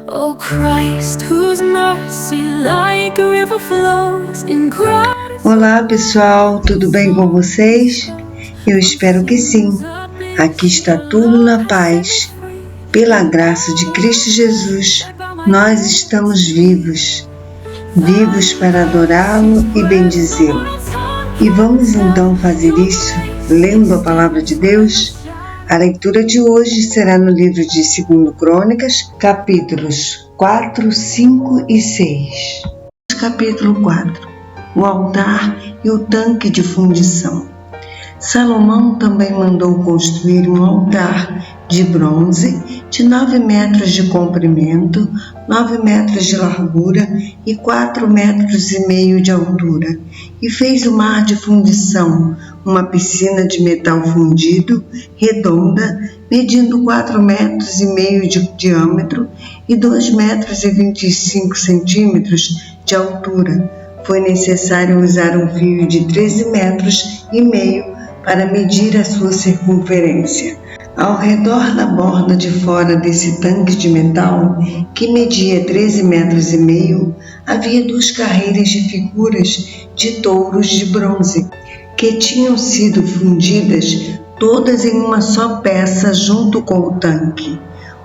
O Christ, whose mercy like a river flows in gratitude. Olá pessoal, tudo bem com vocês? Eu espero que sim. Aqui está tudo na paz. Pela graça de Cristo Jesus, nós estamos vivos para adorá-lo e bendizê-lo. E vamos então fazer isso lendo a palavra de Deus? A leitura de hoje será no livro de 2 Crônicas, capítulos 4, 5 e 6. Capítulo 4. O altar e o tanque de fundição. Salomão também mandou construir um altar de bronze de 9 metros de comprimento, 9 metros de largura e 4,5 metros de altura, e fez o mar de fundição, uma piscina de metal fundido, redonda, medindo 4,5 metros de diâmetro e 2,25 metros de altura. Foi necessário usar um fio de 13,5 metros para medir a sua circunferência. Ao redor da borda de fora desse tanque de metal, que media 13,5 metros, havia 2 carreiras de figuras de touros de bronze, que tinham sido fundidas todas em uma só peça junto com o tanque.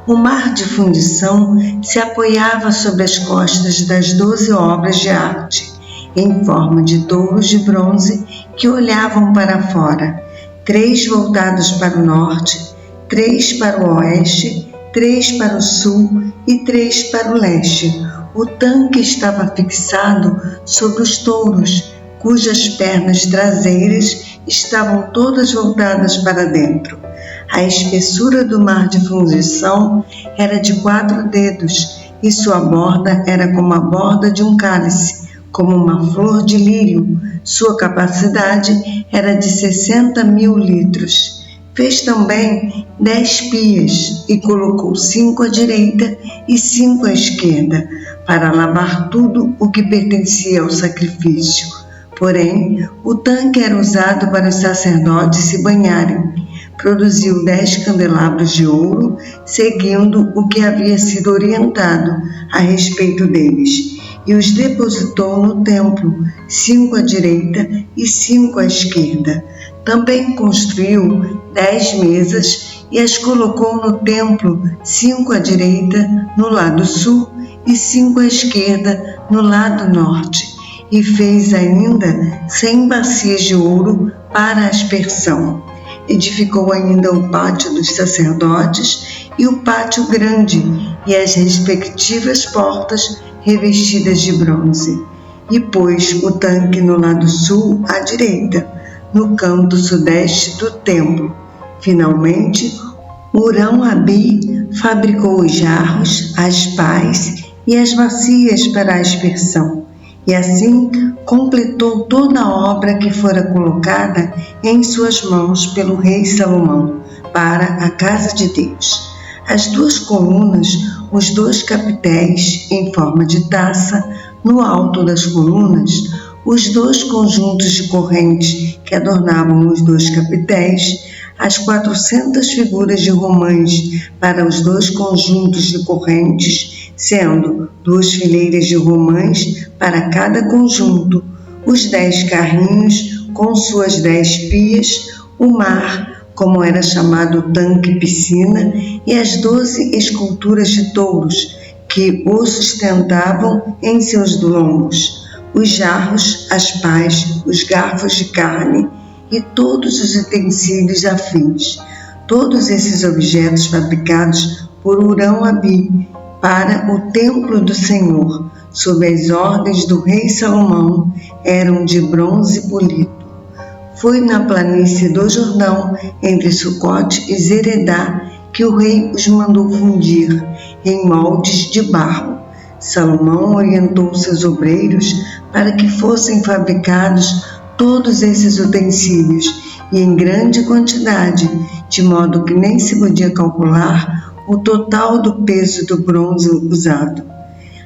O mar de fundição se apoiava sobre as costas das 12 obras de arte, em forma de touros de bronze que olhavam para fora, 3 voltados para o norte, 3 para o oeste, 3 para o sul e 3 para o leste. O tanque estava fixado sobre os touros, cujas pernas traseiras estavam todas voltadas para dentro. A espessura do mar de fundição era de 4 dedos e sua borda era como a borda de um cálice, como uma flor de lírio. Sua capacidade era de 60.000 litros. Fez também 10 pias e colocou 5 à direita e 5 à esquerda, para lavar tudo o que pertencia ao sacrifício. Porém, o tanque era usado para os sacerdotes se banharem. Produziu 10 candelabros de ouro, seguindo o que havia sido orientado a respeito deles, e os depositou no templo, 5 à direita e 5 à esquerda. Também construiu 10 mesas e as colocou no templo, 5 à direita no lado sul e 5 à esquerda no lado norte. E fez ainda 100 bacias de ouro para a aspersão. Edificou ainda o pátio dos sacerdotes e o pátio grande e as respectivas portas revestidas de bronze. E pôs o tanque no lado sul à direita, no canto sudeste do templo. Finalmente, Hurão-Abi fabricou os jarros, as pás e as bacias para a aspersão, e assim completou toda a obra que fora colocada em suas mãos pelo rei Salomão para a casa de Deus. As 2 colunas, os 2 capitéis em forma de taça, no alto das colunas, os 2 conjuntos de correntes que adornavam os 2 capitéis, as 400 figuras de romãs para os 2 conjuntos de correntes, sendo 2 fileiras de romãs para cada conjunto, os 10 carrinhos com suas 10 pias, o mar, como era chamado o tanque piscina, e as 12 esculturas de touros que o sustentavam em seus lombos, os jarros, as pás, os garfos de carne e todos os utensílios afins. Todos esses objetos fabricados por Hurão-Abi para o templo do Senhor, sob as ordens do rei Salomão, eram de bronze polido. Foi na planície do Jordão, entre Sucote e Zeredá, que o rei os mandou fundir em moldes de barro. Salomão orientou seus obreiros para que fossem fabricados todos esses utensílios, e em grande quantidade, de modo que nem se podia calcular o total do peso do bronze usado.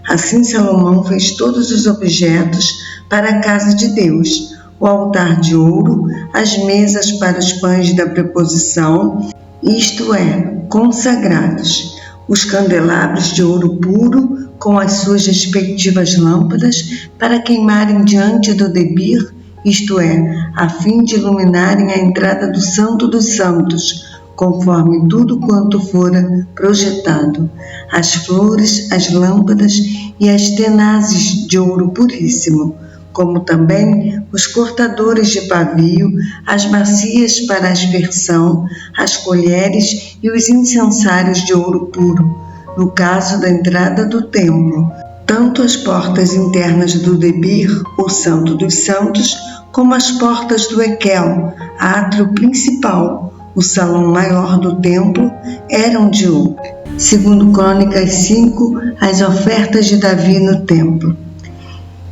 Assim Salomão fez todos os objetos para a casa de Deus, o altar de ouro, as mesas para os pães da preposição, isto é, consagrados, os candelabros de ouro puro com as suas respectivas lâmpadas para queimarem diante do debir, isto é, a fim de iluminarem a entrada do Santo dos Santos, conforme tudo quanto fora projetado, as flores, as lâmpadas e as tenazes de ouro puríssimo, como também os cortadores de pavio, as bacias para aspersão, as colheres e os incensários de ouro puro, no caso da entrada do templo, tanto as portas internas do debir, o Santo dos Santos, como as portas do Equel, átrio principal, o salão maior do templo, eram de ouro. Segundo Crônicas 5, as ofertas de Davi no templo.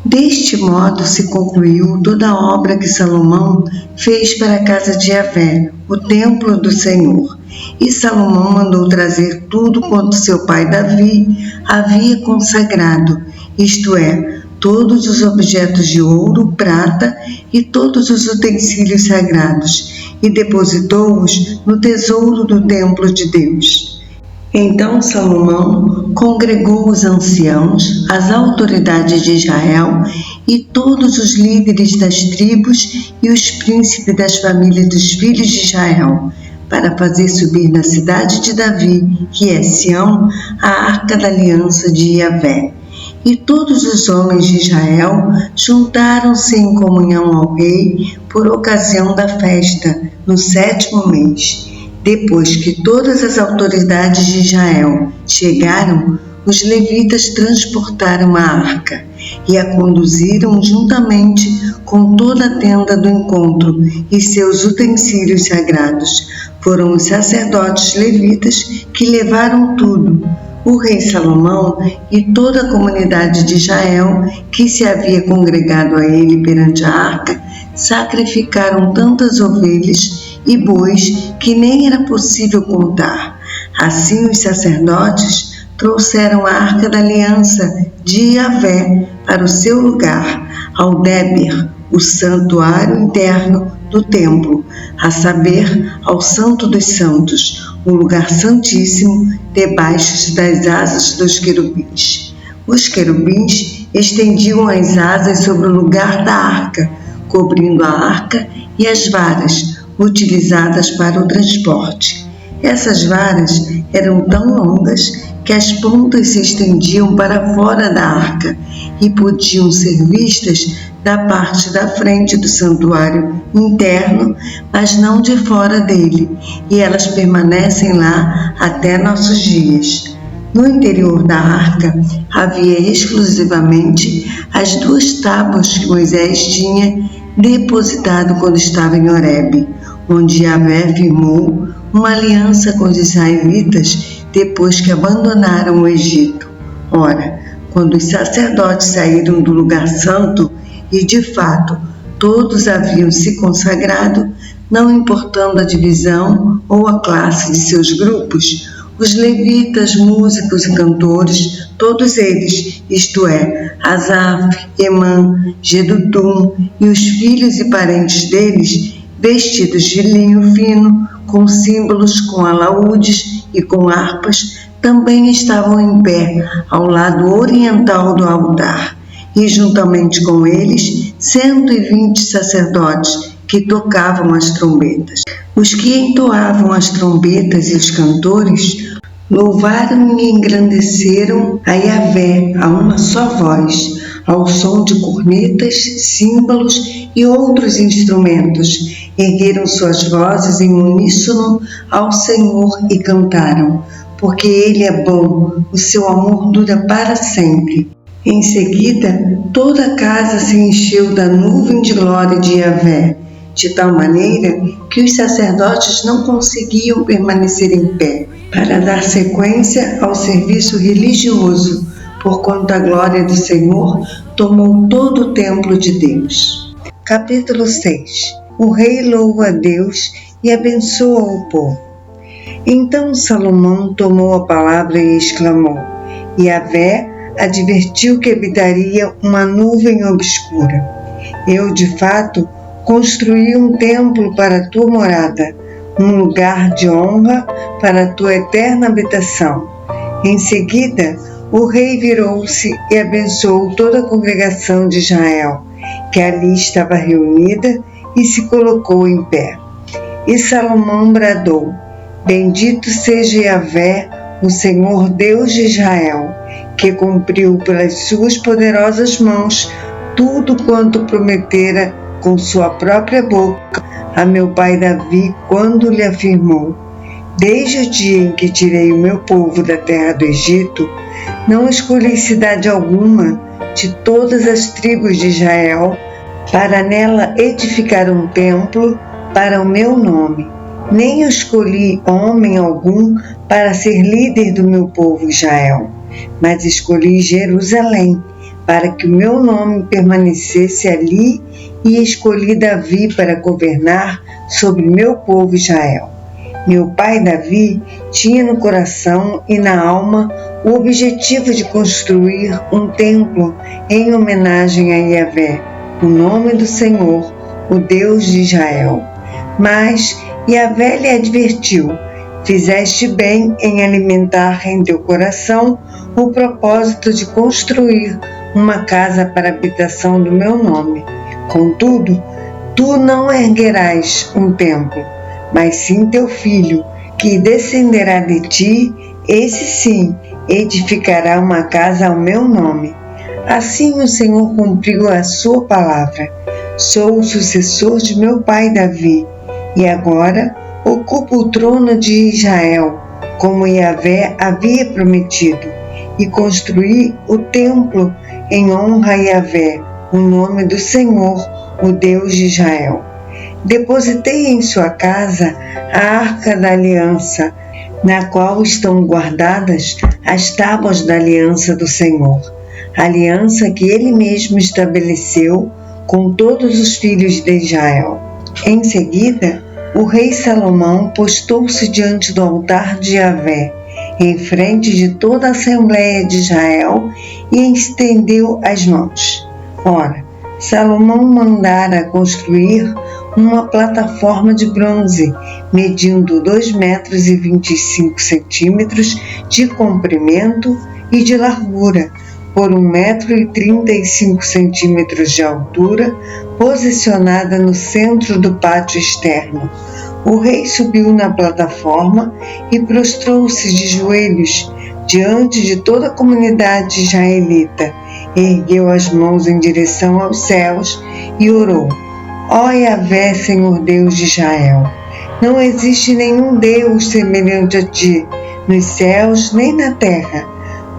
Deste modo se concluiu toda a obra que Salomão fez para a casa de Yahvé, o templo do Senhor. E Salomão mandou trazer tudo quanto seu pai Davi havia consagrado, isto é, todos os objetos de ouro, prata e todos os utensílios sagrados, e depositou-os no tesouro do templo de Deus. Então Salomão congregou os anciãos, as autoridades de Israel e todos os líderes das tribos e os príncipes das famílias dos filhos de Israel, para fazer subir na cidade de Davi, que é Sião, a arca da aliança de Yahvé. E todos os homens de Israel juntaram-se em comunhão ao rei por ocasião da festa, no 7º mês. Depois que todas as autoridades de Israel chegaram, os levitas transportaram a arca e a conduziram juntamente com toda a tenda do encontro e seus utensílios sagrados. Foram os sacerdotes levitas que levaram tudo. O rei Salomão e toda a comunidade de Israel que se havia congregado a ele perante a arca sacrificaram tantas ovelhas e bois que nem era possível contar. Assim os sacerdotes trouxeram a arca da aliança de Yahvé para o seu lugar, ao Débir, o santuário interno do templo, a saber, ao Santo dos Santos, o lugar santíssimo, debaixo das asas dos querubins. Os querubins estendiam as asas sobre o lugar da arca, cobrindo a arca e as varas utilizadas para o transporte. Essas varas eram tão longas que as pontas se estendiam para fora da arca e podiam ser vistas da parte da frente do santuário interno, mas não de fora dele, e elas permanecem lá até nossos dias. No interior da arca havia exclusivamente as 2 tábuas que Moisés tinha depositado quando estava em Horebe, onde Yahvé firmou uma aliança com os israelitas depois que abandonaram o Egito. Ora, quando os sacerdotes saíram do lugar santo, e de fato todos haviam se consagrado, não importando a divisão ou a classe de seus grupos, os levitas, músicos e cantores, todos eles, isto é, Asaf, Emã, Jedutum e os filhos e parentes deles, vestidos de linho fino, com símbolos, com alaúdes e com harpas, também estavam em pé ao lado oriental do altar, e juntamente com eles 120 sacerdotes que tocavam as trombetas. Os que entoavam as trombetas e os cantores louvaram e engrandeceram a Yahvé a uma só voz, ao som de cornetas, símbolos e outros instrumentos. Ergueram suas vozes em uníssono ao Senhor e cantaram, porque Ele é bom, o seu amor dura para sempre. Em seguida, toda a casa se encheu da nuvem de glória de Yahvé, de tal maneira que os sacerdotes não conseguiam permanecer em pé para dar sequência ao serviço religioso, porquanto a glória do Senhor tomou todo o templo de Deus. Capítulo 6. O rei louva a Deus e abençoa o povo. Então Salomão tomou a palavra e exclamou: Yahvé advertiu que habitaria uma nuvem obscura. Eu, de fato, construí um templo para a tua morada, um lugar de honra para a tua eterna habitação. Em seguida, o rei virou-se e abençoou toda a congregação de Israel, que ali estava reunida, e se colocou em pé. E Salomão bradou: Bendito seja Yahvé, o Senhor Deus de Israel, que cumpriu pelas suas poderosas mãos tudo quanto prometera com sua própria boca a meu pai Davi, quando lhe afirmou: Desde o dia em que tirei o meu povo da terra do Egito, não escolhi cidade alguma de todas as tribos de Israel para nela edificar um templo para o meu nome, nem escolhi homem algum para ser líder do meu povo Israel, mas escolhi Jerusalém para que o meu nome permanecesse ali, e escolhi Davi para governar sobre meu povo Israel. Meu pai Davi tinha no coração e na alma o objetivo de construir um templo em homenagem a Yahvé, o nome do Senhor, o Deus de Israel. Mas Yahvé lhe advertiu: Fizeste bem em alimentar em teu coração o propósito de construir uma casa para a habitação do meu nome. Contudo, tu não erguerás um templo, mas sim teu filho, que descenderá de ti, esse sim edificará uma casa ao meu nome. Assim o Senhor cumpriu a sua palavra. Sou o sucessor de meu pai Davi, e agora ocupo o trono de Israel, como Yahvé havia prometido, e construí o templo em honra a Yahvé, o nome do Senhor, o Deus de Israel. Depositei em sua casa a Arca da Aliança, na qual estão guardadas as tábuas da aliança do Senhor, aliança que ele mesmo estabeleceu com todos os filhos de Israel. Em seguida, o rei Salomão postou-se diante do altar de Yahvé, em frente de toda a Assembleia de Israel, e estendeu as mãos. Ora, Salomão mandara construir uma plataforma de bronze, medindo 2,25 metros de comprimento e de largura, por 1,35 metros de altura, posicionada no centro do pátio externo. O rei subiu na plataforma e prostrou-se de joelhos diante de toda a comunidade israelita. Ergueu as mãos em direção aos céus e orou: Ó Yahvé, Senhor Deus de Israel, não existe nenhum Deus semelhante a ti, nos céus nem na terra.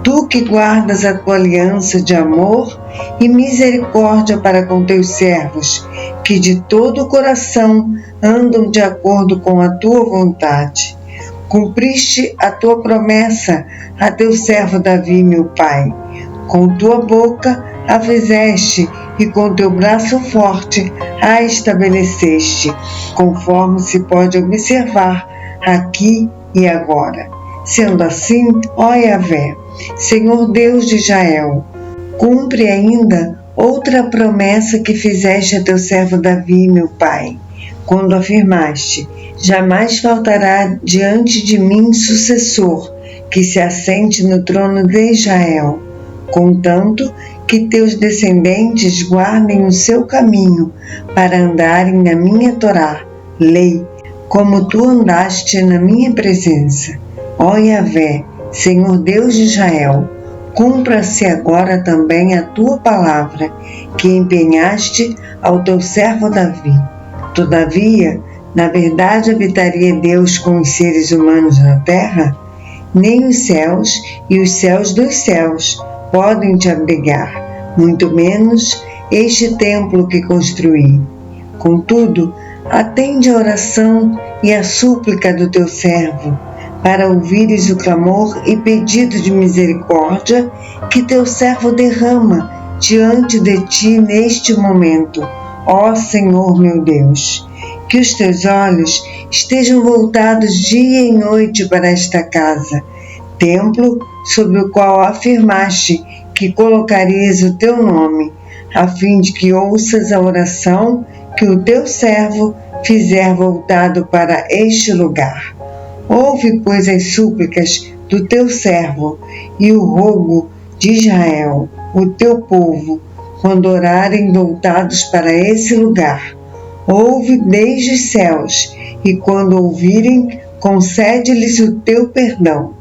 Tu que guardas a tua aliança de amor e misericórdia para com teus servos, que de todo o coração andam de acordo com a tua vontade. Cumpriste a tua promessa a teu servo Davi, meu pai. Com tua boca a fizeste e com teu braço forte a estabeleceste, conforme se pode observar aqui e agora. Sendo assim, ó Yahvé, Senhor Deus de Israel, cumpre ainda outra promessa que fizeste a teu servo Davi, meu pai, quando afirmaste: jamais faltará diante de mim sucessor que se assente no trono de Israel, contanto que teus descendentes guardem o seu caminho para andarem na minha Torá, lei, como tu andaste na minha presença. Ó Yahvé, Senhor Deus de Israel, cumpra-se agora também a tua palavra, que empenhaste ao teu servo Davi. Todavia, na verdade habitaria Deus com os seres humanos na terra? Nem os céus e os céus dos céus podem te abrigar, muito menos este templo que construí. Contudo, atende a oração e a súplica do teu servo, para ouvires o clamor e pedido de misericórdia que teu servo derrama diante de ti neste momento, ó Senhor meu Deus. Que os teus olhos estejam voltados dia e noite para esta casa, templo sobre o qual afirmaste que colocarias o teu nome, a fim de que ouças a oração que o teu servo fizer voltado para este lugar. Ouve, pois, as súplicas do teu servo e o rogo de Israel, o teu povo, quando orarem voltados para esse lugar. Ouve desde os céus, e quando ouvirem, concede-lhes o teu perdão.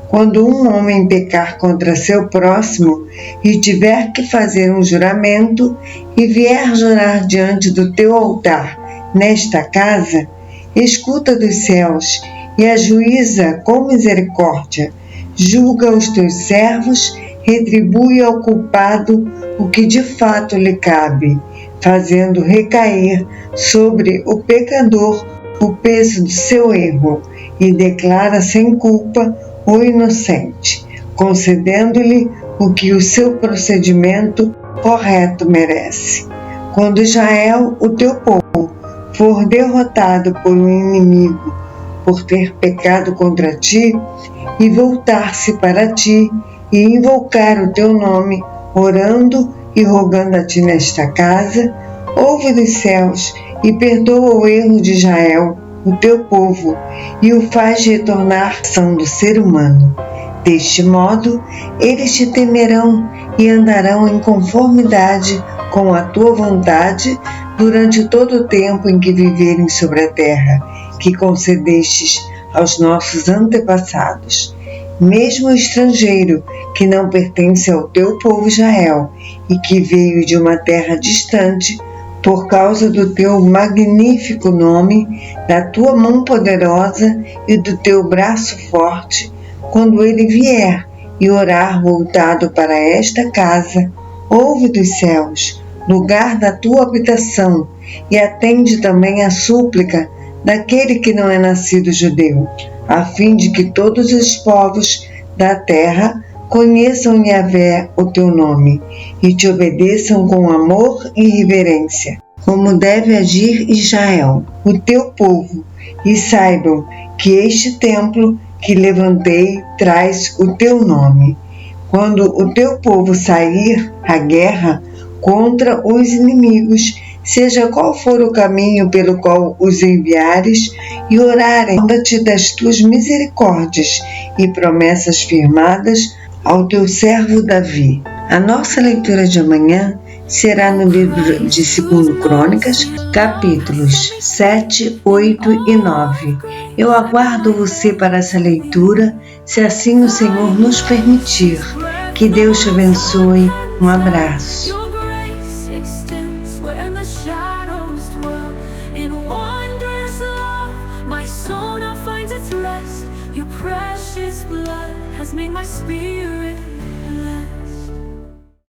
Quando um homem pecar contra seu próximo e tiver que fazer um juramento e vier jurar diante do teu altar nesta casa, escuta dos céus e ajuiza com misericórdia, julga os teus servos, retribui ao culpado o que de fato lhe cabe, fazendo recair sobre o pecador o peso do seu erro, e declara sem culpa o inocente, concedendo-lhe o que o seu procedimento correto merece. Quando Israel, o teu povo, for derrotado por um inimigo por ter pecado contra ti, e voltar-se para ti e invocar o teu nome, orando e rogando a ti nesta casa, ouve dos céus e perdoa o erro de Israel, o teu povo, e o faz retornar à ação do ser humano. Deste modo, eles te temerão e andarão em conformidade com a tua vontade durante todo o tempo em que viverem sobre a terra, que concedestes aos nossos antepassados. Mesmo o estrangeiro que não pertence ao teu povo Israel e que veio de uma terra distante, por causa do teu magnífico nome, da tua mão poderosa e do teu braço forte, quando ele vier e orar voltado para esta casa, ouve dos céus, lugar da tua habitação, e atende também a súplica daquele que não é nascido judeu, a fim de que todos os povos da terra conheçam Yahvé, o teu nome, e te obedeçam com amor e reverência, como deve agir Israel, o teu povo, e saibam que este templo que levantei traz o teu nome. Quando o teu povo sair à guerra contra os inimigos, seja qual for o caminho pelo qual os enviares, e orarem, lembra-te das tuas misericórdias e promessas firmadas ao teu servo Davi. A nossa leitura de amanhã será no livro de 2 Crônicas, capítulos 7, 8 e 9. Eu aguardo você para essa leitura, se assim o Senhor nos permitir. Que Deus te abençoe. Um abraço.